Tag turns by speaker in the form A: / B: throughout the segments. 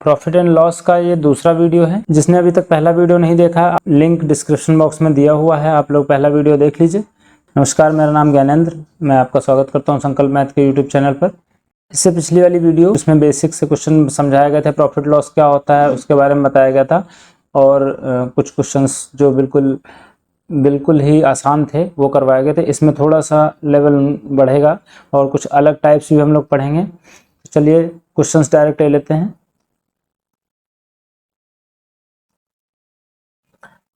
A: Profit and loss का ये दूसरा वीडियो है। जिसने अभी तक पहला वीडियो नहीं देखा, लिंक डिस्क्रिप्शन बॉक्स में दिया हुआ है, आप लोग पहला वीडियो देख लीजिए। नमस्कार, मेरा नाम ज्ञानेंद्र, मैं आपका स्वागत करता हूं संकल्प मैथ के यूट्यूब चैनल पर। इससे पिछली वाली वीडियो उसमें बेसिक से क्वेश्चन समझाया गया था, प्रॉफिट लॉस क्या होता है उसके बारे में बताया गया था, और कुछ क्वेश्चंस जो बिल्कुल ही आसान थे वो करवाए गए थे। इसमें थोड़ा सा लेवल बढ़ेगा और कुछ अलग टाइप्स भी हम लोग पढ़ेंगे। चलिए क्वेश्चंस डायरेक्ट ले लेते हैं।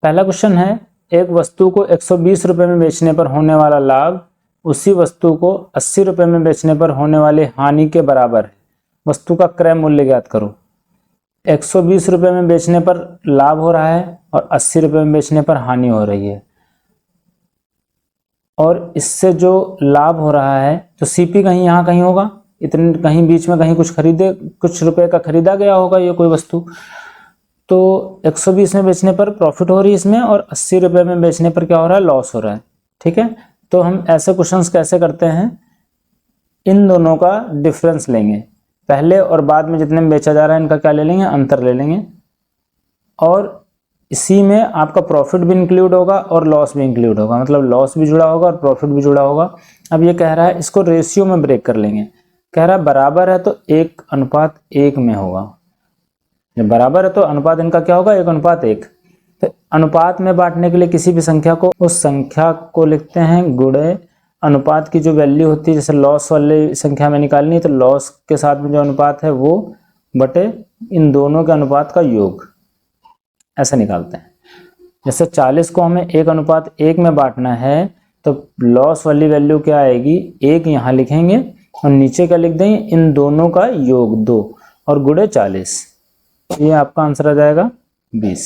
A: पहला क्वेश्चन है, एक वस्तु को 120 रुपये में बेचने पर होने वाला लाभ उसी वस्तु को 80 रुपये में बेचने पर होने वाली हानि के बराबर है। वस्तु का क्रय मूल्य ज्ञात करो। 120 रुपये में बेचने पर लाभ हो रहा है और 80 रुपये में बेचने पर हानि हो रही है, और इससे जो लाभ हो रहा है तो सीपी कहीं यहाँ कहीं होगा, इतने कहीं बीच में कहीं कुछ रुपए का खरीदा गया होगा ये कोई वस्तु। तो 120 में बेचने पर प्रॉफिट हो रही है इसमें, और 80 रुपये में बेचने पर क्या हो रहा है, लॉस हो रहा है। ठीक है, तो हम ऐसे क्वेश्चंस कैसे करते हैं, इन दोनों का डिफरेंस लेंगे, पहले और बाद में जितने में बेचा जा रहा है इनका क्या ले लेंगे, अंतर ले लेंगे, और इसी में आपका प्रॉफिट भी इंक्लूड होगा और लॉस भी इंक्लूड होगा, मतलब लॉस भी जुड़ा होगा और प्रॉफिट भी जुड़ा होगा। अब ये कह रहा है इसको रेशियो में ब्रेक कर लेंगे। कह रहा है बराबर है तो 1:1 में होगा। जब बराबर है तो अनुपात इनका क्या होगा, 1:1। तो अनुपात में बांटने के लिए किसी भी संख्या को, उस संख्या को लिखते हैं गुणे अनुपात की जो वैल्यू होती है। जैसे लॉस वाली संख्या में निकालनी है तो लॉस के साथ में जो अनुपात है वो बटे इन दोनों के अनुपात का योग, ऐसा निकालते हैं। जैसे 40 को हमें 1:1 में बांटना है तो लॉस वाली वैल्यू क्या आएगी, 1 यहाँ लिखेंगे और नीचे क्या लिख देंगे, इन दोनों का योग 2 और गुणे 40। ये आपका आंसर आ जाएगा 20।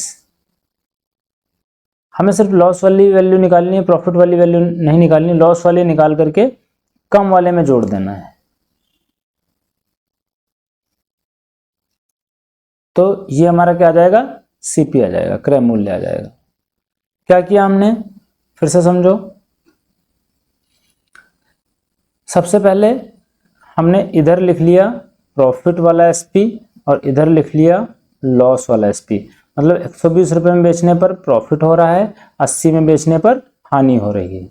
A: हमें सिर्फ लॉस वाली वैल्यू निकालनी है, प्रॉफिट वाली वैल्यू नहीं निकालनी। लॉस वाली निकाल करके कम वाले में जोड़ देना है। तो ये हमारा क्या आ जाएगा, सीपी आ जाएगा, क्रय मूल्य आ जाएगा। क्या किया हमने, फिर से समझो। सबसे पहले हमने इधर लिख लिया प्रॉफिट वाला एसपी और इधर लिख लिया लॉस वाला एसपी। मतलब 120 रुपये में बेचने पर प्रॉफिट हो रहा है, 80 में बेचने पर हानि हो रही है।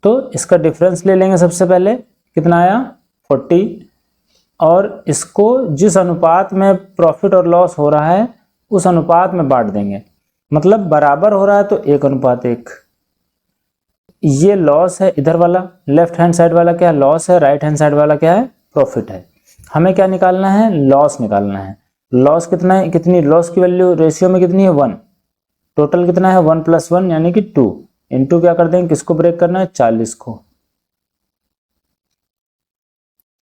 A: तो इसका डिफरेंस ले लेंगे। सबसे पहले कितना आया, 40, और इसको जिस अनुपात में प्रॉफिट और लॉस हो रहा है उस अनुपात में बांट देंगे। मतलब बराबर हो रहा है तो 1:1। ये लॉस है इधर वाला, लेफ्ट हैंड साइड वाला क्या है, लॉस है, राइट हैंड साइड वाला क्या है, प्रॉफिट है। हमें क्या निकालना है, लॉस निकालना है। लॉस कितना है, कितनी लॉस की वैल्यू रेशियो में कितनी है, 1। टोटल कितना है, 1 + 1 यानी कि 2। इनटू क्या कर देंगे, किसको ब्रेक करना है, 40 को।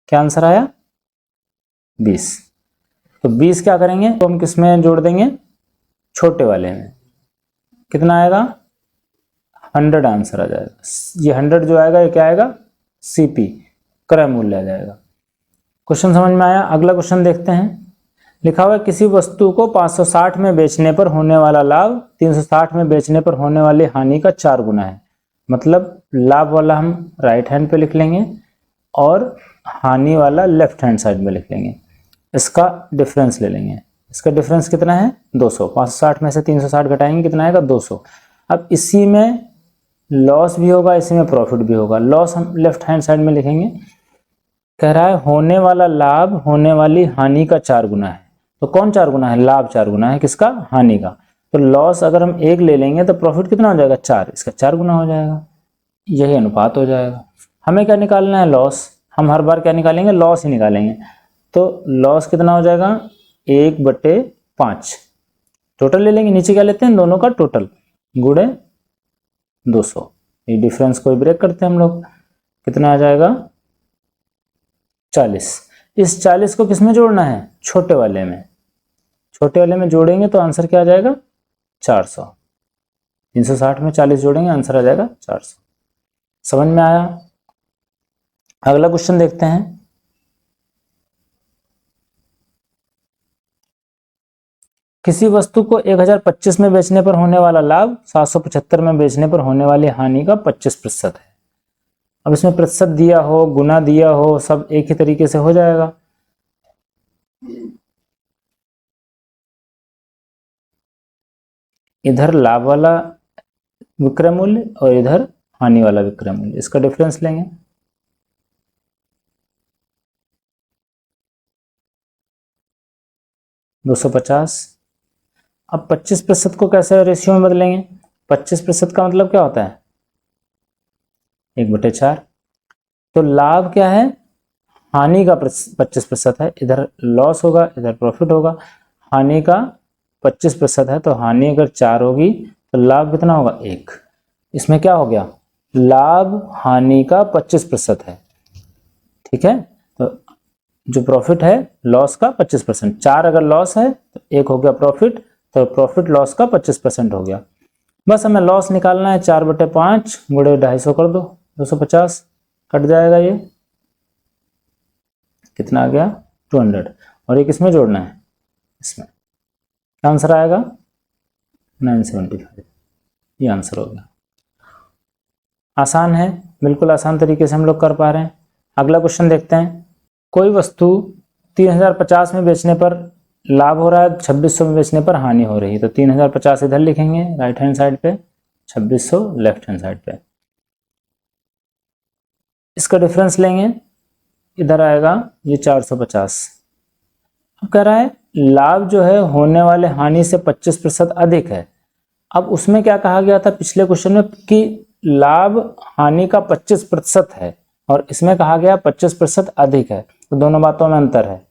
A: क्या आंसर आया, 20। तो 20 क्या करेंगे, तो हम किस में जोड़ देंगे, छोटे वाले में। कितना आएगा, 100 आंसर आ जाएगा। ये 100 जो आएगा ये क्या आएगा, सीपी, क्रय मूल्य आ जाएगा। क्वेश्चन समझ में आया। अगला क्वेश्चन देखते हैं। लिखा हुआ है किसी वस्तु को 560 में बेचने पर होने वाला लाभ 360 में बेचने पर होने वाली हानि का 4 गुना है। मतलब लाभ वाला हम राइट हैंड पे लिख लेंगे और हानि वाला लेफ्ट हैंड साइड में लिख लेंगे। इसका डिफरेंस ले लेंगे। इसका डिफरेंस कितना है, 200। 560 में से 360 घटाएंगे, कितना आएगा, 200। अब इसी में लॉस भी होगा, इसी में प्रॉफिट भी होगा। लॉस हम लेफ्ट हैंड साइड में लिखेंगे। कह रहा है होने वाला लाभ होने वाली हानि का 4 गुना है। तो कौन 4 गुना है, लाभ 4 गुना है, किसका, हानि का। तो लॉस अगर हम 1 ले लेंगे तो प्रॉफिट कितना हो जाएगा, 4, इसका 4 गुना हो जाएगा। यही अनुपात हो जाएगा। हमें क्या निकालना है, लॉस। हम हर बार क्या निकालेंगे, लॉस ही निकालेंगे। तो लॉस कितना हो जाएगा, 1/5। टोटल ले लेंगे, नीचे क्या लेते हैं, दोनों का टोटल, गुणे 200। ये डिफरेंस को ब्रेक करते हैं हम लोग। कितना आ जाएगा, 40। इस 40 को किस में जोड़ना है, छोटे वाले में। छोटे वाले में जोड़ेंगे तो आंसर क्या आ जाएगा, 400। 360 में 40 जोड़ेंगे, आंसर आ जाएगा 400। समझ में आया। अगला क्वेश्चन देखते हैं। किसी वस्तु को 1025 में बेचने पर होने वाला लाभ 775 में बेचने पर होने वाली हानि का 25% है। अब इसमें प्रतिशत दिया हो, गुना दिया हो, सब एक ही तरीके से हो जाएगा। इधर लाभ वाला विक्रय मूल्य और इधर हानि वाला विक्रय मूल्य, इसका डिफरेंस लेंगे। $250। अब 25% को कैसे रेशियो में बदलेंगे? 25% का मतलब क्या होता है? 1/4। तो लाभ क्या है? हानि का 25% है, इधर लॉस होगा इधर प्रॉफिट होगा। हानि का 25% है, तो हानि अगर 4 होगी तो लाभ कितना होगा? 1। इसमें क्या हो गया? लाभ हानि का 25% है, ठीक है। तो जो प्रॉफिट है लॉस का 25%, 4 अगर लॉस है तो 1 हो गया प्रॉफिट, तो प्रॉफिट लॉस का 25% हो गया। बस हमें लॉस निकालना है, 4/5 गुणे 250 कर दो, 250 कट जाएगा, ये कितना आ गया? 200। और ये किसमें जोड़ना है? इसमें। क्या आंसर आएगा? 975। ये आंसर हो गया। आसान है, बिल्कुल आसान तरीके से हम लोग कर पा रहे हैं। अगला क्वेश्चन देखते हैं। कोई वस्तु 3050 में बेचने पर लाभ हो रहा है, 2600 में बेचने पर हानि हो रही है। तो 3050 इधर लिखेंगे राइट हैंड साइड पे, 2600 लेफ्ट हैंड साइड पे। इसका डिफरेंस लेंगे, इधर आएगा ये 450। अब कह रहा है लाभ जो है होने वाले हानि से 25% अधिक है। अब उसमें क्या कहा गया था पिछले क्वेश्चन में कि लाभ हानि का 25% है, और इसमें कहा गया 25% अधिक है, तो दोनों बातों में अंतर है।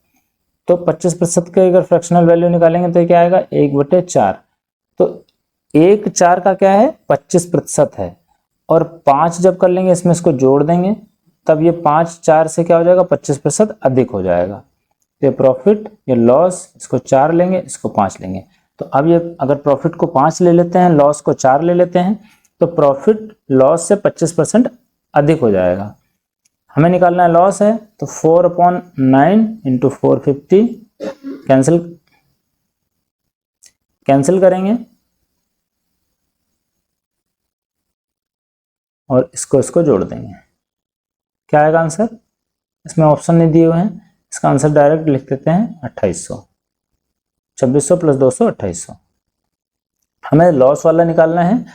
A: तो 25% के अगर फ्रैक्शनल वैल्यू निकालेंगे तो क्या आएगा? 1/4। तो 1/4 का क्या है? 25% है, और 5 जब कर लेंगे इसमें इसको जोड़ देंगे, तब ये 5 4 से क्या हो जाएगा? 25% अधिक हो जाएगा। ये प्रॉफिट, ये लॉस, इसको 4 लेंगे, इसको 5 लेंगे। तो अब ये अगर प्रॉफिट को 5 ले लेते हैं, लॉस को 4 ले लेते हैं, तो प्रॉफिट लॉस से 25% अधिक हो जाएगा। हमें निकालना है लॉस है, तो 4/9 इंटू 450 कैंसिल करेंगे, और इसको जोड़ देंगे। क्या आएगा आंसर? इसमें ऑप्शन नहीं दिए हुए हैं, इसका आंसर डायरेक्ट लिख देते हैं 2800। 2600 + 200 2800। हमें लॉस वाला निकालना है,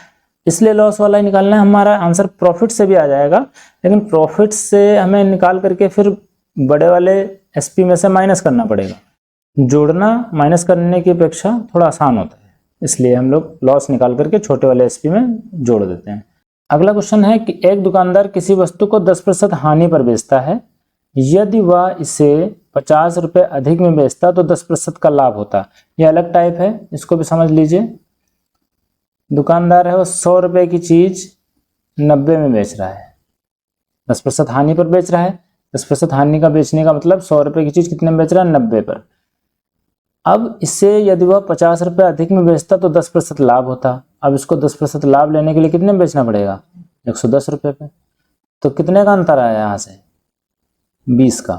A: इसलिए लॉस वाला ही निकालना है। हमारा आंसर प्रॉफिट से भी आ जाएगा, लेकिन प्रॉफिट से हमें निकाल करके फिर बड़े वाले एसपी में से माइनस करना पड़ेगा। जोड़ना माइनस करने की अपेक्षा थोड़ा आसान होता है, इसलिए हम लोग लॉस निकाल करके छोटे वाले एसपी में जोड़ देते हैं। अगला क्वेश्चन है कि एक दुकानदार किसी वस्तु को 10% हानि पर बेचता है। यदि वह इसे 50 रुपये अधिक में बेचता तो 10% का लाभ होता। यह अलग टाइप है, इसको भी समझ लीजिए। दुकानदार है वो 100 रुपये की चीज 90 में बेच रहा है, 10% हानि पर बेच रहा है। 10% हानि का बेचने का मतलब 100 रुपये की चीज कितने में बेच रहा है? 90 पर। अब इससे यदि वह 50 रुपये अधिक में बेचता तो 10% लाभ होता। अब इसको 10% लाभ लेने के लिए कितने में बेचना पड़ेगा? 110 रुपये पे। तो कितने का अंतर आया यहाँ से? 20 का।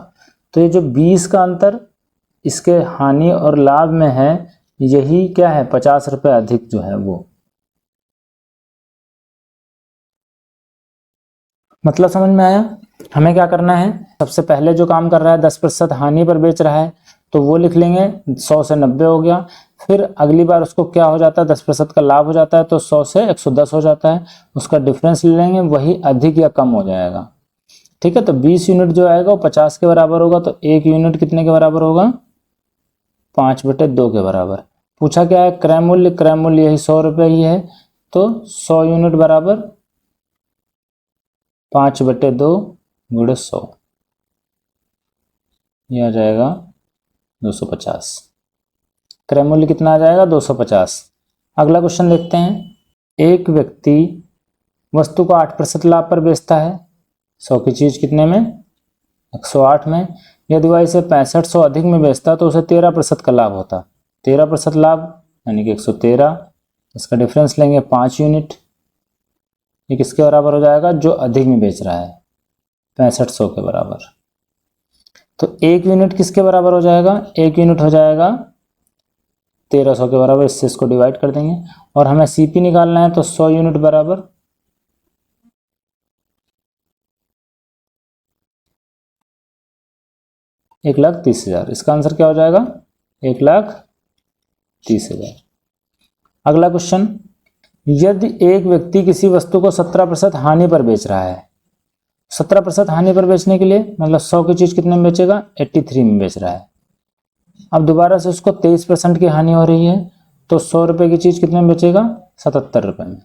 A: तो ये जो 20 का अंतर इसके हानि और लाभ में है, यही क्या है? 50 रुपये अधिक जो है वो। मतलब समझ में आया? हमें क्या करना है, सबसे पहले जो काम कर रहा है 10% हानि पर बेच रहा है, तो वो लिख लेंगे, 100 से 90 हो गया। फिर अगली बार उसको क्या हो जाता है? 10% का लाभ हो जाता है, तो 100 से 110 हो जाता है। उसका डिफरेंस ले लेंगे, वही अधिक या कम हो जाएगा। ठीक है, तो 20 यूनिट जो आएगा वो 50 के बराबर होगा, तो 1 यूनिट कितने के बराबर होगा? 5/2 के बराबर। पूछा क्या है? क्रय मूल्य। क्रय मूल्य यही 100 रुपये ही है, तो 100 यूनिट बराबर 5/2 गुणे 100, ये आ जाएगा 250। क्रय मूल्य कितना आ जाएगा? 250। अगला क्वेश्चन देखते हैं। एक व्यक्ति वस्तु को 8% लाभ पर बेचता है, 100 की चीज कितने में? 108 में। यदि वह इसे 6500 अधिक में बेचता तो उसे 13% का लाभ होता। 13% लाभ यानी कि 113। इसका डिफरेंस लेंगे 5 यूनिट, ये किसके बराबर हो जाएगा? जो अधिक में बेच रहा है, 6500 के बराबर। तो 1 यूनिट किसके बराबर हो जाएगा? 1 यूनिट हो जाएगा 1300 के बराबर। इससे इसको डिवाइड कर देंगे, और हमें सीपी निकालना है, तो 100 यूनिट बराबर 1,30,000। इसका आंसर क्या हो जाएगा? 1,30,000। अगला क्वेश्चन, यदि एक व्यक्ति किसी वस्तु को 17% हानि पर बेच रहा है, 17% हानि पर बेचने के लिए मतलब 100 की चीज कितने में बेचेगा, 83 में बेच रहा है। अब दोबारा से उसको 23% की हानि हो रही है, तो 100 रुपए की चीज कितने में बेचेगा, 77 रुपए में।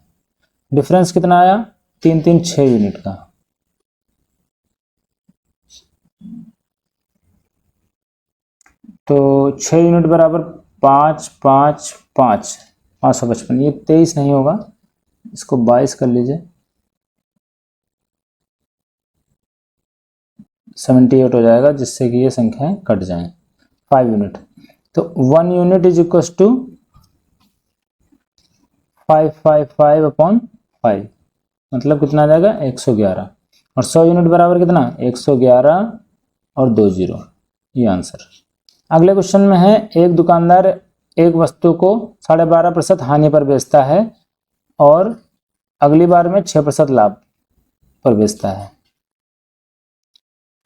A: डिफरेंस कितना आया, 3 3 6 यूनिट का। तो 6 यूनिट बराबर 5 5 5 555। ये 23 नहीं होगा, इसको 22 कर लीजिए, 78 हो जाएगा, जिससे कि ये संख्याएं कट जाएं। 5 यूनिट, तो 1 unit is equal to 555 upon 5, मतलब कितना आ जाएगा, 111। और 100 यूनिट बराबर कितना, 111 और 2 जीरो, ये आंसर। अगले क्वेश्चन में है, एक दुकानदार एक वस्तु को 12.5% हानि पर बेचता है और अगली बार में 6% लाभ पर बेचता है।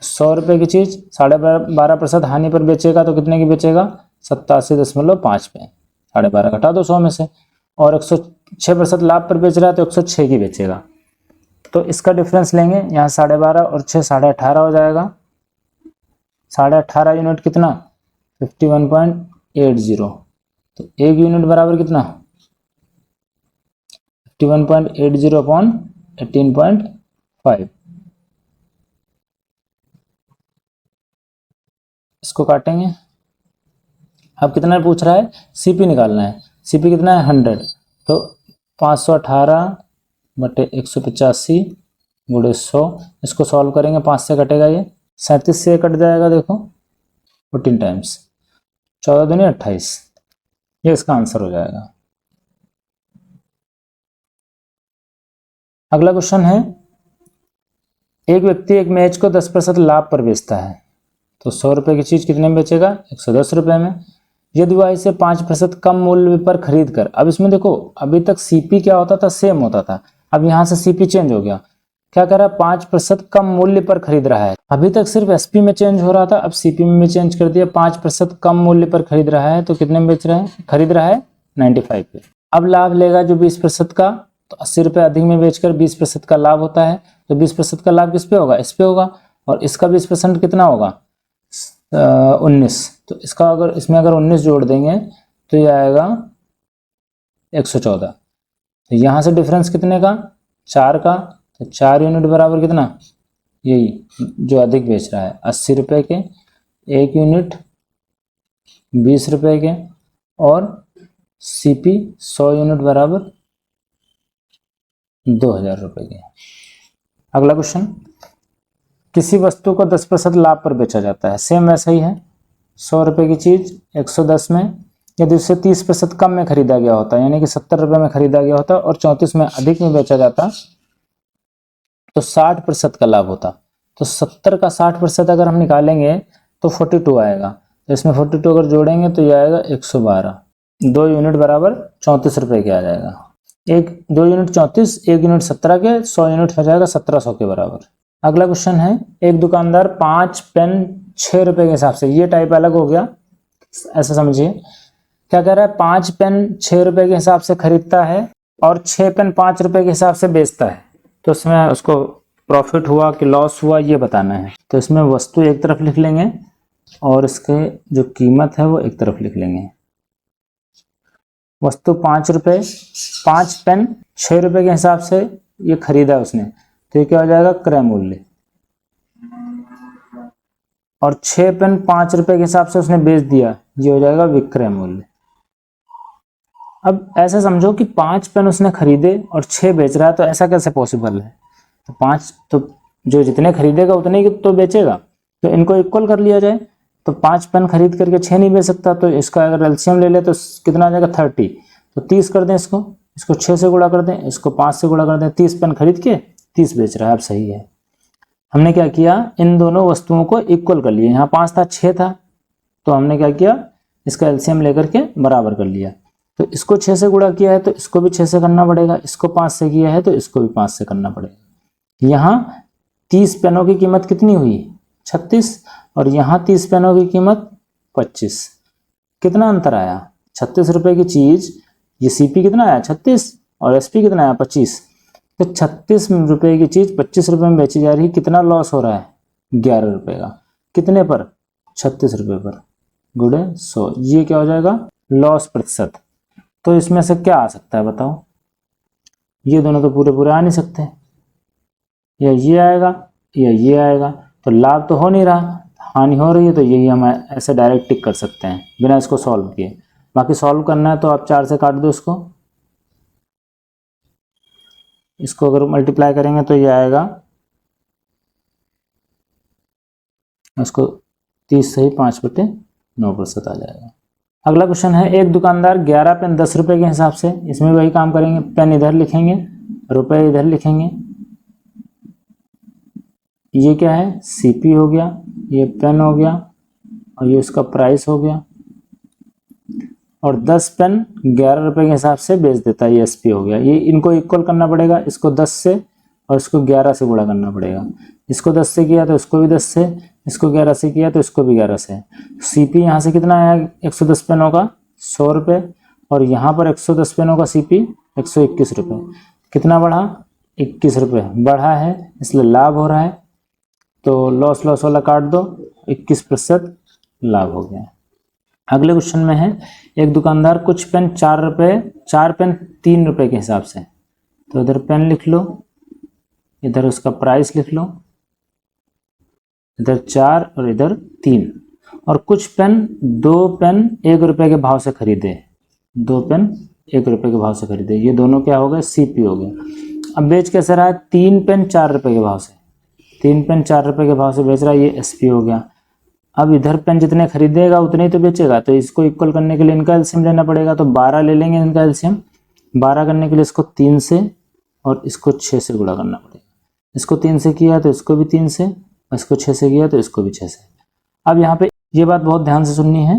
A: 100 रुपए की चीज 12.5% हानि पर बेचेगा तो कितने की बेचेगा, 87.5 पे। 12.5 घटा दो 100 में से, और 106% लाभ पर बेच रहा है तो 106 की बेचेगा। तो इसका डिफरेंस लेंगे, यहाँ 12.5 और 6 18.5 हो जाएगा। 18.5 यूनिट कितना, 51.80। तो 1 यूनिट बराबर कितना, 51.80 अपॉन 18.5। इसको काटेंगे। अब कितना पूछ रहा है, सीपी निकालना है। सीपी कितना है, 100। तो 518 बटे 185 गुणे 100, इसको सॉल्व करेंगे, 5 से कटेगा ये, 37 से कट जाएगा, देखो 14 टाइम्स, 14 दूनी 28, ये इसका आंसर हो जाएगा। अगला क्वेश्चन है, एक व्यक्ति एक मेज को 10% लाभ पर बेचता है, तो 100 रुपए की चीज कितने में बेचेगा, 110 रुपए में। यदि वह इसे 5% कम मूल्य पर खरीद कर, अब इसमें देखो अभी तक सीपी क्या होता था, सेम होता था, अब यहां से सीपी चेंज हो गया। क्या कर रहा है, 5% कम मूल्य पर खरीद रहा है। अभी तक सिर्फ एसपी में चेंज हो रहा था, अब सीपी में भी चेंज कर दिया। 5% कम मूल्य पर खरीद रहा है तो कितने में बेच रहा है, खरीद रहा है 95 पे। अब लाभ लेगा जो 20% का, तो 80 रुपए अधिक में बेचकर 20% का लाभ होता है। तो 20% का लाभ किस पे होगा, इस पे होगा, और इसका 20% कितना होगा, 19। तो इसका अगर इसमें अगर 19 जोड़ देंगे तो ये आएगा 114। तो यहाँ से डिफरेंस कितने का, 4 का। तो 4 यूनिट बराबर कितना, यही जो अधिक बेच रहा है 80 रुपए के, 1 यूनिट 20 रुपए के, और सीपी 100 यूनिट बराबर 2000 रुपए के। अगला क्वेश्चन, किसी वस्तु को 10% लाभ पर बेचा जाता है, सेम वैसा ही है। 100 रुपए की चीज 110 में, यदि उसे 30% कम में खरीदा गया होता, यानी कि 70 रुपए में खरीदा गया होता और 34 में अधिक में बेचा जाता, तो 60% का लाभ होता। तो 70 का 60% अगर हम निकालेंगे तो 42 आएगा। तो इसमें 42 अगर जोड़ेंगे तो ये आएगा 112। 2 यूनिट बराबर 34 रुपए के आ जाएगा। 2 यूनिट 34, 1 यूनिट 17 के, 100 यूनिट हो जाएगा 1700 के बराबर। अगला क्वेश्चन है, एक दुकानदार 5 पेन 6 रुपए के हिसाब से, ये टाइप अलग हो गया, ऐसा समझिए। क्या कह रहा है, 5 पेन 6 रुपए के हिसाब से खरीदता है और 6 पेन 5 रुपए के हिसाब से बेचता है, तो इसमें उसको प्रॉफिट हुआ कि लॉस हुआ ये बताना है। तो इसमें वस्तु एक तरफ लिख लेंगे और इसके जो कीमत है वो एक तरफ लिख लेंगे। वस्तु 5 रुपए, 5 पेन 6 रुपए के हिसाब से ये खरीदा उसने, तो ये क्या हो जाएगा, क्रय मूल्य। और 6 पेन 5 रुपए के हिसाब से उसने बेच दिया, ये हो जाएगा विक्रय मूल्य। अब ऐसा समझो कि 5 पेन उसने खरीदे और 6 बेच रहा है, तो ऐसा कैसे पॉसिबल है। तो 5 तो जो जितने खरीदेगा उतने ही तो बेचेगा, तो इनको इक्वल कर लिया जाए। तो 5 पेन खरीद करके 6 नहीं बेच सकता, तो इसका अगर एलसीएम ले ले तो कितना आ जाएगा, 30। तो 30 कर दें, इसको 6 से गुणा कर दें, इसको 5 से गुणा कर दें। 30 पेन खरीद के 30 बेच रहा है। अब सही है, हमने क्या किया, इन दोनों वस्तुओं को इक्वल कर लिया। यहाँ 5 था 6 था, तो हमने क्या किया, इसका एलसीएम लेकर के बराबर कर लिया। तो इसको 6 से गुणा किया है तो इसको भी 6 से करना पड़ेगा, इसको 5 से किया है तो इसको भी 5 से करना पड़ेगा। यहाँ 30 पेनों की कीमत कितनी हुई, 36, और यहाँ 30 पेनों की कीमत 25। कितना अंतर आया, 36 रुपए की चीज ये सीपी कितना आया 36 और एसपी कितना आया 25। तो 36 रुपए की चीज 25 रुपए में बेची जा रही है, कितना लॉस हो रहा है 11 रुपए का। कितने पर 36 रुपए पर गुणे 100, ये क्या हो जाएगा लॉस प्रतिशत। तो इसमें से क्या आ सकता है बताओ, ये दोनों तो पूरे पूरे आ नहीं सकते, या ये आएगा या ये आएगा, तो लाभ तो हो नहीं रहा, हानि हो रही है। तो यही हम ऐसे डायरेक्ट टिक कर सकते हैं बिना इसको सॉल्व किए। बाकी सॉल्व करना है तो आप 4 से काट दो इसको अगर मल्टीप्लाई करेंगे तो ये आएगा, इसको 30 से ही 5/9% आ जाएगा। अगला क्वेश्चन है, एक दुकानदार 11 पेन 10 रुपए के हिसाब से, इसमें वही काम करेंगे, पेन इधर लिखेंगे, रुपए इधर लिखेंगे। ये क्या है सीपी हो गया, ये पेन हो गया और ये उसका प्राइस हो गया। और 10 पेन 11 रुपए के हिसाब से बेच देता है, ये एसपी हो गया। ये इनको इक्वल करना पड़ेगा, इसको 10 से और इसको 11 से गुणा करना पड़ेगा। इसको 10 से किया तो इसको भी 10 से, इसको 11 से किया तो इसको भी 11 से। सीपी यहाँ से कितना आया 110 पेनों का 100 रुपये, और यहाँ पर 110 पेनों का सीपी 121 रुपये। कितना बढ़ा 21 रुपये बढ़ा है, इसलिए लाभ हो रहा है। तो लॉस लॉस वाला काट दो, 21% लाभ हो गया। अगले क्वेश्चन में है, एक दुकानदार कुछ पेन 4 पेन 3 रुपए के हिसाब से, तो इधर पेन लिख लो, इधर उसका प्राइस लिख लो, इधर 4 और इधर 3, और कुछ पेन 2 पेन 1 रुपए के भाव से खरीदे, 2 पेन 1 रुपए के भाव से खरीदे। ये दोनों क्या हो गए सीपी हो गए। अब बेच कैसे रहा है 3 पेन 4 रुपए के भाव से, 3 पेन 4 रुपए के भाव से बेच रहा है, ये एसपी हो गया। अब इधर पेन जितने खरीदेगा उतने ही तो बेचेगा, तो इसको इक्वल करने के लिए इनका एलसीएम लेना पड़ेगा। तो 12 ले लेंगे इनका एलसीएम, 12 करने के लिए इसको 3 से और इसको 6 से गुणा करना पड़ेगा। इसको 3 से किया तो इसको भी 3 से, और इसको 6 से किया तो इसको भी 6 से। अब यहाँ पे ये बात बहुत ध्यान से सुननी है,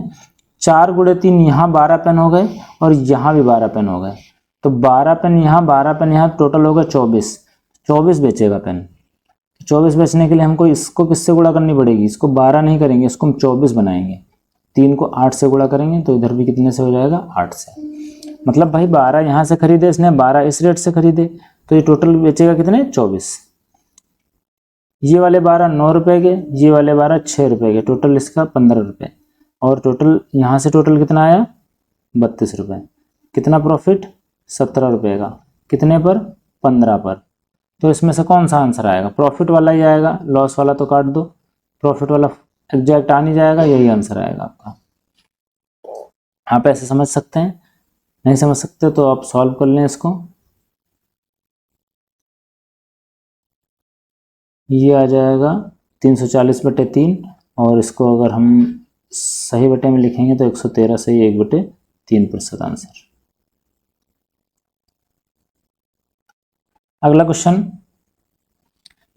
A: 4 गुणे 3 यहाँ 12 पेन हो गए और यहाँ भी 12 पेन हो गए। तो 12 पेन यहाँ 12 पेन यहाँ, टोटल हो गए 24 बेचेगा पेन। 24 बेचने के लिए हमको इसको किससे गुणा करनी पड़ेगी, इसको 12 नहीं करेंगे, इसको हम 24 बनाएंगे। 3 को 8 से गुणा करेंगे तो इधर भी कितने से हो जाएगा 8 से। मतलब भाई 12 यहाँ से खरीदे इसने, 12 इस रेट से खरीदे, तो ये टोटल बेचेगा कितने 24। ये वाले 12 9 रुपए के, ये वाले 12 6 रुपए के, टोटल इसका 15 रुपये। और टोटल यहाँ से टोटल कितना आया 32 रुपये। कितना प्रॉफिट 17 रुपये का, कितने पर 15 पर। तो इसमें से कौन सा आंसर आएगा, प्रॉफिट वाला ही आएगा, लॉस वाला तो काट दो। प्रॉफिट वाला एग्जैक्ट आ नहीं जाएगा, यही आंसर आएगा आपका। आप ऐसे समझ सकते हैं, नहीं समझ सकते तो आप सॉल्व कर लें इसको। ये आ जाएगा 340/3, और इसको अगर हम सही बटे में लिखेंगे तो 113 से ही 1/3% आंसर। अगला क्वेश्चन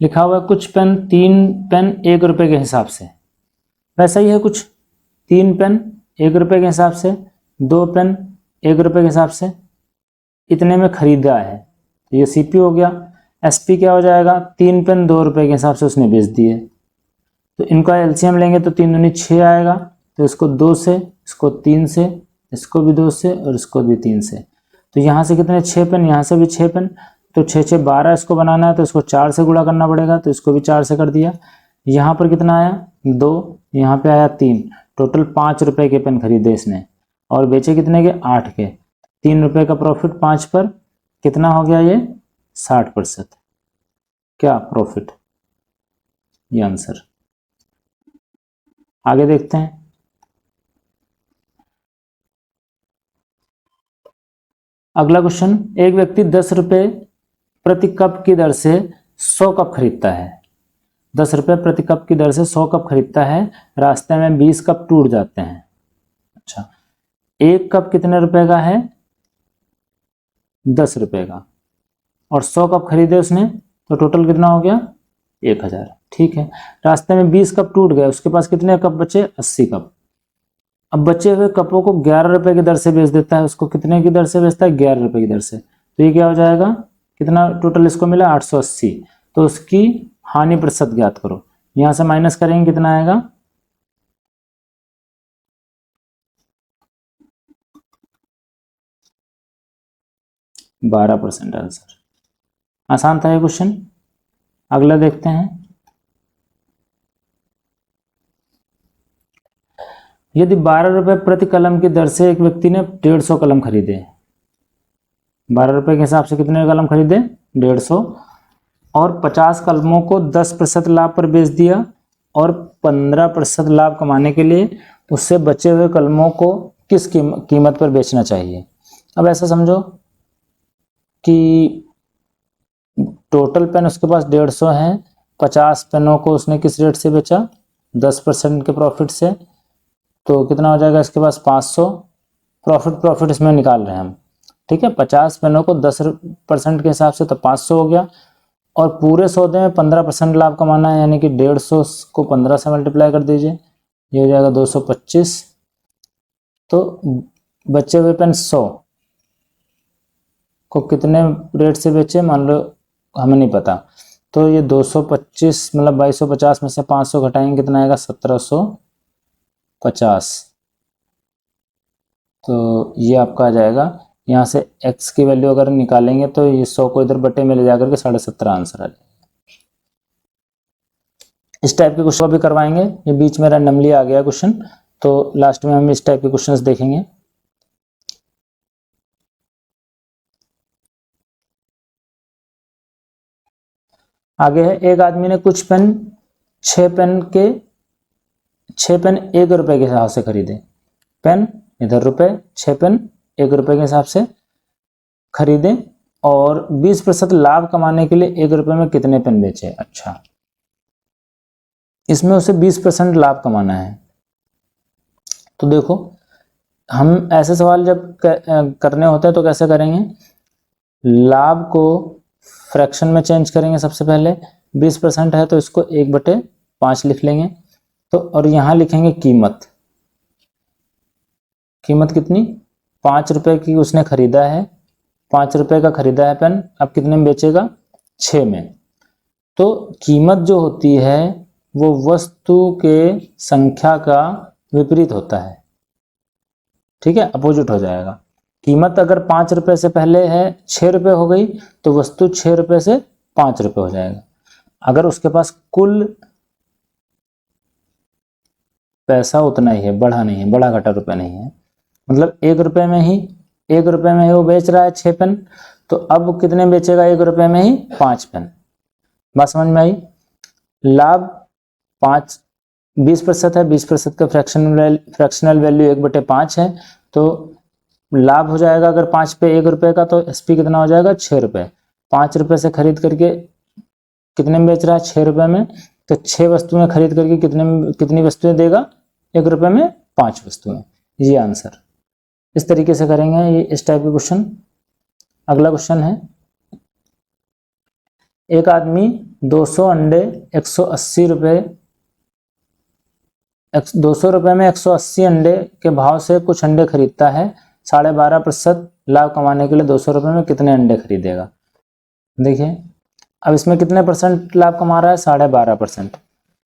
A: लिखा हुआ है, कुछ पेन 3 पेन 1 रुपए के हिसाब से, वैसा ही है कुछ 3 पेन 1 रुपए के हिसाब से, 2 पेन 1 रुपए के हिसाब से, इतने में खरीदा है। तो ये सीपी हो गया। एसपी क्या हो जाएगा, 3 पेन 2 रुपए के हिसाब से उसने बेच दिए, तो इनका एलसीएम लेंगे तो 3 दूनी 6 आएगा। तो इसको 2 से, इसको 3 से, इसको भी 2 से और इसको भी 3 से। तो यहाँ से कितने 6 पेन, यहाँ से भी 6 पेन, तो 6 6 12 इसको बनाना है तो इसको 4 से गुणा करना पड़ेगा, तो इसको भी 4 से कर दिया। यहाँ पर कितना आया 2, यहाँ पे आया 3, टोटल 5 रुपए के पेन खरीदे इसने और बेचे कितने के 8 के। 3 रुपए का प्रॉफिट 5 पर, कितना हो गया ये 60% क्या प्रॉफिट, ये आंसर। आगे देखते हैं। अगला क्वेश्चन, एक व्यक्ति 10 रुपए प्रति कप की दर से 100 कप खरीदता है। 10 रुपए प्रति कप की दर से 100 कप खरीदता है, रास्ते में 20 कप टूट जाते हैं। अच्छा, एक कप कितने रुपए का है 10 रुपए का, और 100 कप खरीदे उसने तो टोटल कितना हो गया 1000। ठीक है, रास्ते में 20 कप टूट गए, उसके पास कितने कप बचे 80 कप। अब बचे हुए कपों को 11 रुपए की दर से बेच देता है, उसको कितने की दर से बेचता है 11 रुपए की दर से। तो ये क्या हो जाएगा, कितना टोटल इसको मिला 880। तो उसकी हानि प्रतिशत ज्ञात करो, यहां से माइनस करेंगे कितना आएगा 12% आंसर। आसान था ये क्वेश्चन। अगला देखते हैं। यदि 12 रुपये प्रति कलम की दर से एक व्यक्ति ने 150 कलम खरीदे, 12 रुपये के हिसाब से कितने कलम खरीदे? 150, और 50 कलमों को 10% लाभ पर बेच दिया, और 15% लाभ कमाने के लिए उससे बचे हुए कलमों को किस कीमत पर बेचना चाहिए? अब ऐसा समझो कि टोटल पेन उसके पास 150 हैं, 50 पेनों को उसने किस रेट से बेचा? 10% के प्रॉफिट से, तो कितना हो जाएगा इसके पास? 500। प्रॉफिट इसमें निकाल रहे हैं हम, ठीक है। 50 पेनों को 10% के हिसाब से तो 500 हो गया, और पूरे सौदे में 15% लाभ कमाना है, यानी कि 150 को 15 से मल्टीप्लाई कर दीजिए, ये हो जाएगा 225। तो बचे हुए पेन 100 को कितने रेट से बेचे, मान लो हमें नहीं पता, तो ये 225 मतलब 2250 में से 500 घटाएंगे, कितना आएगा? 1750। तो ये आपका आ जाएगा, यहाँ से x की वैल्यू अगर निकालेंगे तो ये 100 को इधर बटे में ले जाकर के 17.5 आंसर आ जाएगा। इस टाइप के क्वेश्चन भी करवाएंगे, ये बीच में रैंडमली आ गया क्वेश्चन, तो लास्ट में हम इस टाइप के क्वेश्चंस देखेंगे। आगे है, एक आदमी ने कुछ पेन 6 पेन 1 रुपए के हिसाब से खरीदे। पेन इधर रुपए, 6 पेन 1 रुपए के हिसाब से खरीदे, और 20% लाभ कमाने के लिए 1 रुपए में कितने पेन बेचे? अच्छा, इसमें उसे 20% लाभ कमाना है। तो देखो, हम ऐसे सवाल जब करने होते हैं तो कैसे करेंगे? लाभ को फ्रैक्शन में चेंज करेंगे। सबसे पहले 20% है तो इसको 1/5 लिख लेंगे, तो और यहाँ लिखेंगे कीमत। कीमत कितनी? 5 रुपए की उसने खरीदा है, 5 रुपए का खरीदा है पेन, अब कितने में बेचेगा? 6 में। तो कीमत जो होती है वो वस्तु के संख्या का विपरीत होता है, ठीक है, अपोजिट हो जाएगा। कीमत अगर 5 रुपए से पहले है 6 रुपए हो गई, तो वस्तु 6 रुपए से 5 रुपए हो जाएगा। अगर उसके पास कुल पैसा उतना ही है, बढ़ा नहीं है, बढ़ा घटा रुपए नहीं है, मतलब 1 रुपए में ही वो बेच रहा है 6 पेन, तो अब कितने बेचेगा? 1 रुपए में ही 5 पेन। बात समझ में आई? लाभ 20% है, 20% का फ्रैक्शनल वैल्यू 1/5 है, तो लाभ हो जाएगा अगर 5 पे 1 रुपए का, तो एसपी कितना हो जाएगा? 6 रुपए। 5 रुपए से खरीद करके कितने में बेच रहा है? 6 रुपए में। तो 6 वस्तुएं खरीद करके कितनी वस्तुएं देगा? 1 रुपए में 5 वस्तुएं। ये आंसर। इस तरीके से करेंगे ये इस टाइप के क्वेश्चन। अगला क्वेश्चन है, एक आदमी 200 अंडे 180 रुपए 200 रुपए में 180 अंडे के भाव से कुछ अंडे खरीदता है। 12.5% लाभ कमाने के लिए 200 रुपए में कितने अंडे खरीदेगा? देखिए, अब इसमें कितने परसेंट लाभ कमा रहा है? 12.5%।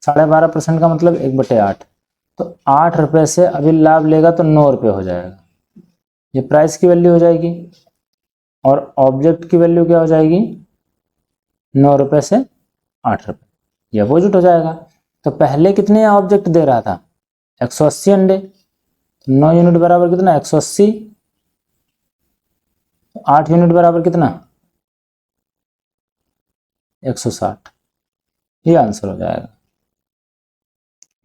A: 12.5% का मतलब 1/8, तो 8 रुपए से अभी लाभ लेगा तो 9 रुपए हो जाएगा। ये प्राइस की वैल्यू हो जाएगी, और ऑब्जेक्ट की वैल्यू क्या हो जाएगी? 9 रुपए से 8 रुपए, ये अपोजिट हो जाएगा। तो पहले कितने ऑब्जेक्ट दे रहा था? 180 अंडे, 9 यूनिट बराबर कितना? 180, 8 यूनिट बराबर कितना? 160। ये आंसर हो जाएगा।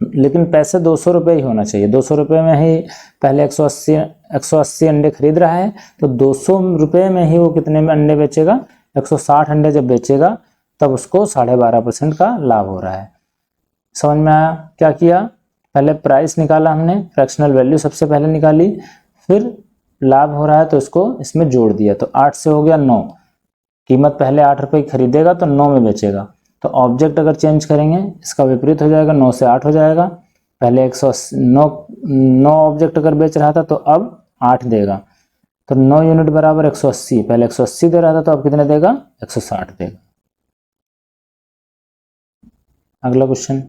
A: लेकिन पैसे 200 रुपये ही होना चाहिए। 200 रुपये में ही पहले 180 अंडे खरीद रहा है, तो 200 रुपये में ही वो कितने में अंडे बेचेगा? 160 अंडे जब बेचेगा तब उसको 12.5% का लाभ हो रहा है। समझ में आया? क्या किया? पहले प्राइस निकाला हमने, फ्रैक्शनल वैल्यू सबसे पहले निकाली, फिर लाभ हो रहा है तो इसको इसमें जोड़ दिया, तो 8 से हो गया 9। कीमत पहले 8 रुपये खरीदेगा तो 9 में बेचेगा, तो ऑब्जेक्ट अगर चेंज करेंगे इसका विपरीत हो जाएगा, 9 से 8 हो जाएगा। पहले 9 ऑब्जेक्ट अगर बेच रहा था तो अब 8 देगा, तो 9 यूनिट बराबर 180। पहले 180 दे रहा था तो अब कितने देगा? 160 देगा। अगला क्वेश्चन,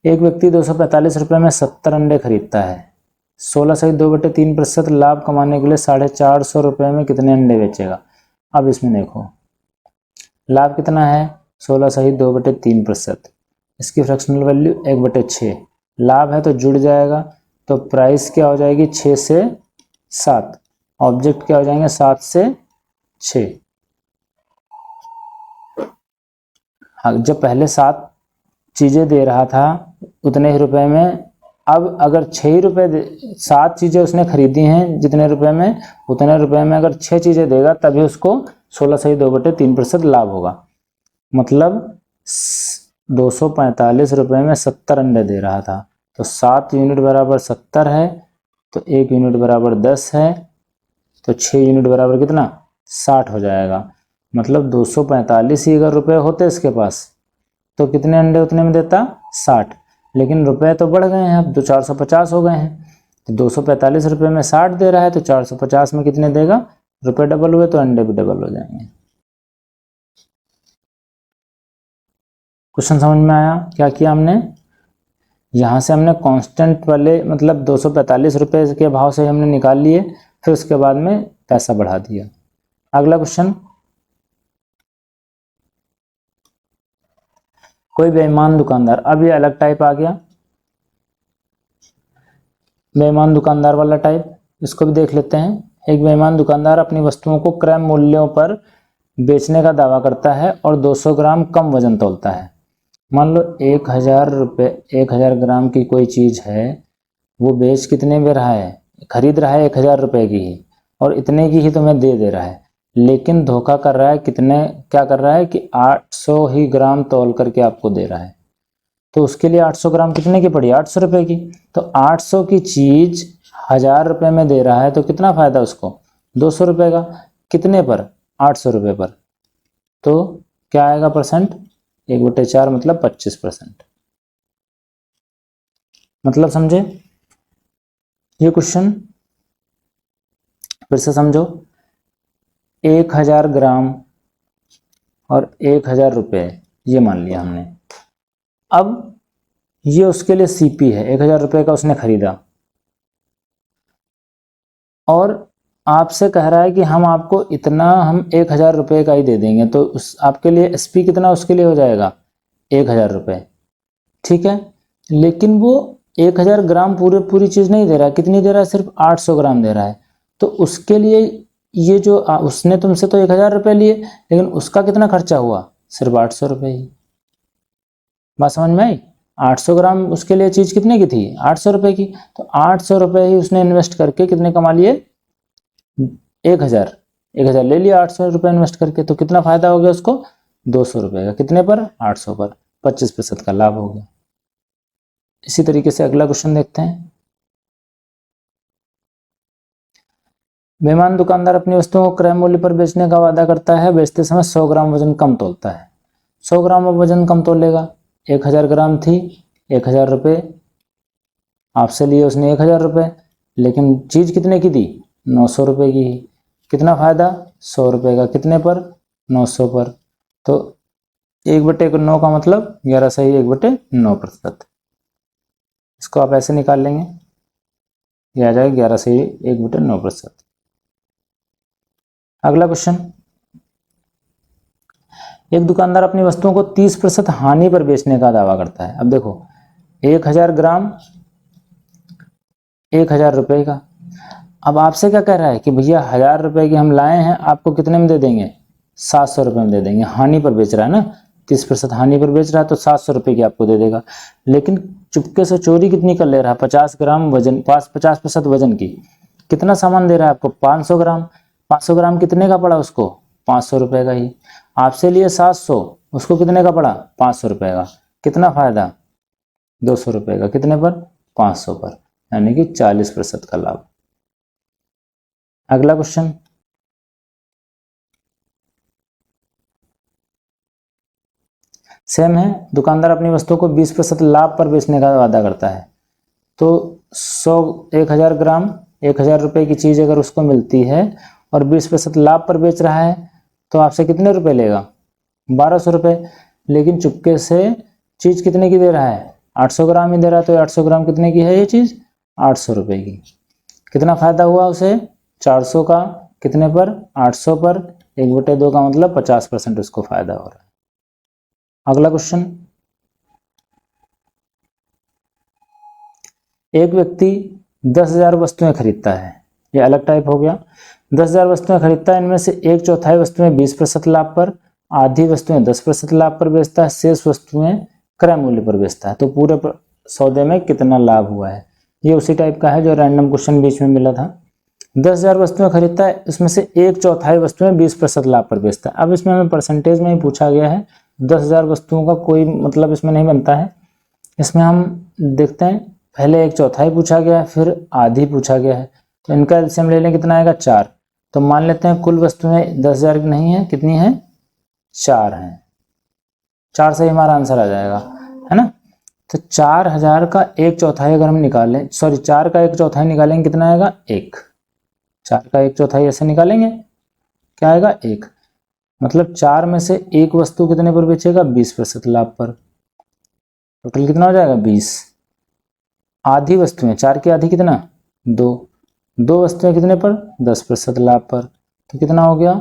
A: एक व्यक्ति 245 रुपये में 70 अंडे खरीदता है। 16/2/3% लाभ कमाने के लिए 450 रुपये में कितने अंडे बेचेगा। अब इसमें देखो लाभ कितना है 16/2/3%, इसकी फ्रैक्शनल वैल्यू 1/6। लाभ है तो जुड़ जाएगा, तो प्राइस क्या हो जाएगी 6 से 7, ऑब्जेक्ट क्या हो जाएंगे 7 से 6। हाँ, जब पहले 7 चीज़ें दे रहा था उतने ही रुपए में, अब अगर 6 ही रुपये 7 चीज़ें उसने खरीदी हैं जितने रुपए में, उतने रुपए में अगर 6 चीज़ें देगा तभी उसको 16/2/3% लाभ होगा। मतलब 245 रुपये में 70 अंडे दे रहा था, तो 7 यूनिट बराबर 70 है, तो 1 यूनिट बराबर 10 है, तो 6 यूनिट बराबर कितना 60 हो जाएगा। मतलब 245 ही अगर रुपये होते इसके पास तो कितने अंडे उतने में देता 60, लेकिन रुपए तो बढ़ गए हैं, अब तो 450 हो गए हैं। तो 245 रुपये में 60 दे रहा है, तो 450 में कितने देगा, रुपए डबल हुए तो अंडे भी डबल हो जाएंगे। क्वेश्चन समझ में आया। क्या किया हमने, यहाँ से हमने कांस्टेंट वाले मतलब 245 रुपये के भाव से हमने निकाल लिए, फिर उसके बाद में पैसा बढ़ा दिया। अगला क्वेश्चन, कोई बेईमान दुकानदार, अब ये अलग टाइप आ गया, बेईमान दुकानदार वाला टाइप, इसको भी देख लेते हैं। एक बेईमान दुकानदार अपनी वस्तुओं को क्रय मूल्यों पर बेचने का दावा करता है और 200 ग्राम कम वजन तौलता है। मान लो 1000 ग्राम की कोई चीज़ है, वो बेच कितने में रहा है, खरीद रहा है 1000 रुपये की ही, और इतने की ही तुम्हें दे रहा है, लेकिन धोखा कर रहा है, कितने क्या कर रहा है कि 800 ही ग्राम तौल करके आपको दे रहा है। तो उसके लिए 800 ग्राम कितने की पड़ी, 800 रुपये की। तो 800 की चीज 1000 रुपये में दे रहा है, तो कितना फायदा उसको 200 रुपये का। कितने पर, 800 रुपये पर। तो क्या आएगा परसेंट, 1/4 मतलब 25%। मतलब समझे ये क्वेश्चन, फिर से समझो। 1000 ग्राम और 1000 रुपये ये मान लिया हमने। अब ये उसके लिए सीपी है, 1000 रुपये का उसने खरीदा, और आपसे कह रहा है कि हम आपको इतना, हम 1000 रुपये का ही दे देंगे, तो उस आपके लिए एसपी कितना उसके लिए हो जाएगा 1000 रुपये, ठीक है। लेकिन वो 1000 ग्राम पूरी चीज़ नहीं दे रहा है, कितनी दे रहा है, सिर्फ 800 ग्राम दे रहा है। तो उसके लिए ये जो उसने तुमसे तो 1000 रुपये लिए, लेकिन उसका कितना खर्चा हुआ, सिर्फ 800 रुपये ही। बात समझ में आई। 800 ग्राम उसके लिए चीज़ कितने की थी, 800 रुपये की, तो 800 रुपये ही उसने इन्वेस्ट करके कितने कमा लिए, 1000 ले लिया 800 रुपये इन्वेस्ट करके, तो कितना फायदा हो गया उसको 200 रुपये का। कितने पर, 800 पर, 25% का लाभ हो गया। इसी तरीके से अगला क्वेश्चन देखते हैं। बेईमान दुकानदार अपनी वस्तुओं को क्रय मूल्य पर बेचने का वादा करता है, बेचते समय 100 ग्राम वजन कम तोलता है। 100 ग्राम वजन कम तोलेगा, 1000 ग्राम थी, 1000 रुपये आपसे लिए उसने 1000 रुपये, लेकिन चीज़ कितने की दी 900 रुपये की ही। कितना फायदा 100 रुपये का, कितने पर 900 पर। तो 1/9 का मतलब 11 सही 1/9%। इसको आप ऐसे निकाल लेंगे, ये आ जाएगा 11 सही 1/9%। अगला क्वेश्चन, एक दुकानदार अपनी वस्तुओं को 30% हानि पर बेचने का दावा करता है। अब देखो 1000 ग्राम 1000 रुपये का, अब आपसे क्या कह रहा है कि भैया 1000 रुपये की हम लाए हैं, आपको कितने में दे देंगे 700 रुपये में दे देंगे। हानि पर बेच रहा है ना, 30% हानि पर बेच रहा है, तो 700 रुपये की आपको दे देगा। लेकिन चुपके से चोरी कितनी कर ले रहा है, 50 ग्राम वजन, 50% वजन की। कितना सामान दे रहा है आपको 500 ग्राम। 500 ग्राम कितने का पड़ा उसको 500 रुपये का ही। आपसे लिए 700, उसको कितने का पड़ा 500 रुपये का। कितना फायदा 200 रुपये का, कितने पर 500 पर, यानी कि 40% का लाभ। अगला क्वेश्चन, सेम है। दुकानदार अपनी वस्तु को 20% लाभ पर बेचने का वादा करता है। तो 1000 ग्राम 1000 रुपये की चीज़ अगर उसको मिलती है और 20% लाभ पर बेच रहा है, तो आपसे कितने रुपए लेगा 1200 रुपये। लेकिन चुपके से चीज़ कितने की दे रहा है 800 ग्राम ही दे रहा है। तो 800 ग्राम कितने की है ये चीज़ 800 रुपये की। कितना फ़ायदा हुआ उसे? 400 का कितने पर? 800 पर 1/2 का मतलब 50% उसको फ़ायदा हो रहा है। अगला क्वेश्चन, एक व्यक्ति 10,000 वस्तुएं खरीदता है, ये अलग टाइप हो गया। 10,000 वस्तुएं खरीदता है, इनमें से 1/4 वस्तुएं 20% लाभ पर, आधी वस्तुएं 10% लाभ पर बेचता है, शेष वस्तुएं क्रय मूल्य पर बेचता है। तो पूरे सौदे में कितना लाभ हुआ है? ये उसी टाइप का है जो रैंडम क्वेश्चन बीच में मिला था। 10,000 वस्तुएं खरीदता है, इसमें से 1/4 वस्तुएं 20% लाभ पर बेचता है। अब इसमें हमें परसेंटेज में ही पूछा गया है, 10,000 वस्तुओं का कोई मतलब इसमें नहीं बनता है। इसमें हम देखते हैं, पहले 1/4 पूछा गया है, फिर आधी पूछा गया है, तो इनका एलसीएम ले लें, कितना आएगा? 4। तो मान लेते हैं कुल वस्तुएं 10,000 की नहीं है, कितनी है? 4 हैं। 4 से ही हमारा आंसर आ जाएगा, है ना। तो 4,000 का 1/4 अगर हम निकालें, सॉरी 4 का 1/4 निकालेंगे, कितना आएगा? 1। 4 का 1/4 ऐसे निकालेंगे, क्या आएगा? 1। मतलब 4 में से एक वस्तु कितने पर बेचेगा? 20% लाभ पर। टोटल कितना हो जाएगा? 20। आधी वस्तुएं, 4 की आधी कितना? 2 वस्तुएं कितने पर? 10% लाभ पर। तो कितना हो गया?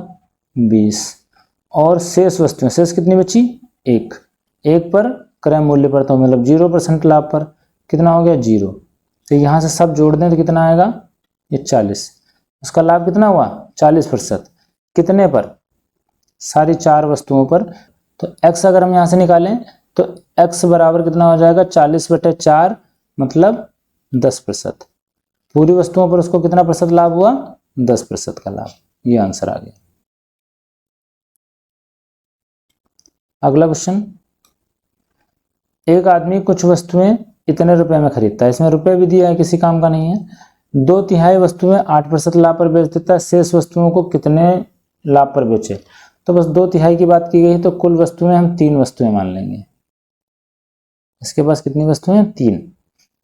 A: 20। और शेष वस्तुएं, शेष कितनी बची? 1 पर क्रय मूल्य पर, तो मतलब 0% लाभ पर। कितना हो गया? 0। तो यहाँ से सब जोड़ दें तो कितना आएगा? ये 40। उसका लाभ कितना हुआ? 40%। कितने पर? सारी 4 वस्तुओं पर। तो x अगर हम यहाँ से निकालें तो x बराबर कितना हो जाएगा? 40/4 मतलब 10%। पूरी वस्तुओं पर उसको कितना प्रतिशत लाभ हुआ? 10% का लाभ। ये आंसर आ गया। अगला क्वेश्चन, एक आदमी कुछ वस्तुएं इतने रुपए में खरीदता है, इसमें रुपए भी दिया है, किसी काम का नहीं है। 2/3 वस्तुएं 8% लाभ पर बेच देता है, शेष वस्तुओं को कितने लाभ पर बेचे? तो बस 2/3 की बात की गई, तो कुल वस्तुएं हम 3 वस्तुएं मान लेंगे। इसके पास कितनी वस्तुएं हैं? 3।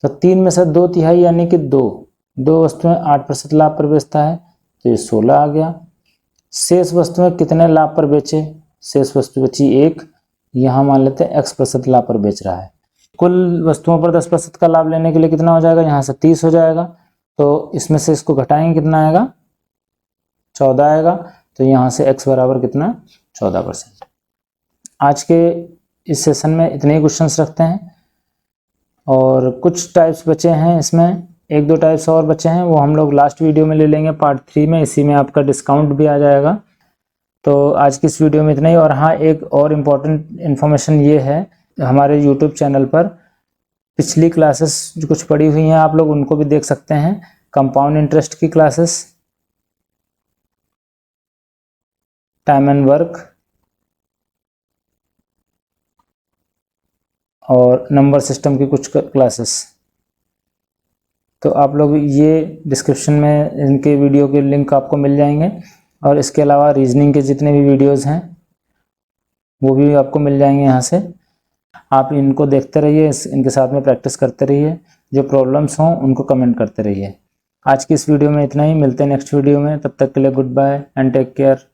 A: तो 3 में से 2/3 यानी कि 2 वस्तुएं 8% लाभ पर बेचता है, तो ये 16 आ गया। शेष वस्तुएं कितने लाभ पर बेचे? शेष वस्तु बची 1, यहाँ मान लेते हैं x% लाभ पर बेच रहा है। कुल वस्तुओं पर 10% का लाभ लेने के लिए कितना हो जाएगा? यहाँ से 30 हो जाएगा, तो इसमें से इसको घटाएंगे, कितना आएगा? 14 आएगा। तो यहाँ से x बराबर कितना? 14%। आज के इस सेशन में इतने ही क्वेश्चंस रखते हैं, और कुछ टाइप्स बचे हैं इसमें, 1-2 टाइप्स और बचे हैं, वो हम लोग लास्ट वीडियो में ले लेंगे, पार्ट 3 में। इसी में आपका डिस्काउंट भी आ जाएगा। तो आज की इस वीडियो में इतना ही। और हाँ, एक और इम्पॉर्टेंट इन्फॉर्मेशन ये है, हमारे यूट्यूब चैनल पर पिछली क्लासेस जो कुछ पड़ी हुई हैं, आप लोग उनको भी देख सकते हैं। कंपाउंड इंटरेस्ट की क्लासेस, टाइम एंड वर्क, और नंबर सिस्टम की कुछ क्लासेस। तो आप लोग ये डिस्क्रिप्शन में इनके वीडियो के लिंक आपको मिल जाएंगे, और इसके अलावा रीजनिंग के जितने भी वीडियोस हैं वो भी आपको मिल जाएंगे यहाँ से। आप इनको देखते रहिए, इनके साथ में प्रैक्टिस करते रहिए, जो प्रॉब्लम्स हों उनको कमेंट करते रहिए। आज की इस वीडियो में इतना ही, मिलते हैं नेक्स्ट वीडियो में। तब तक के लिए goodbye and take care.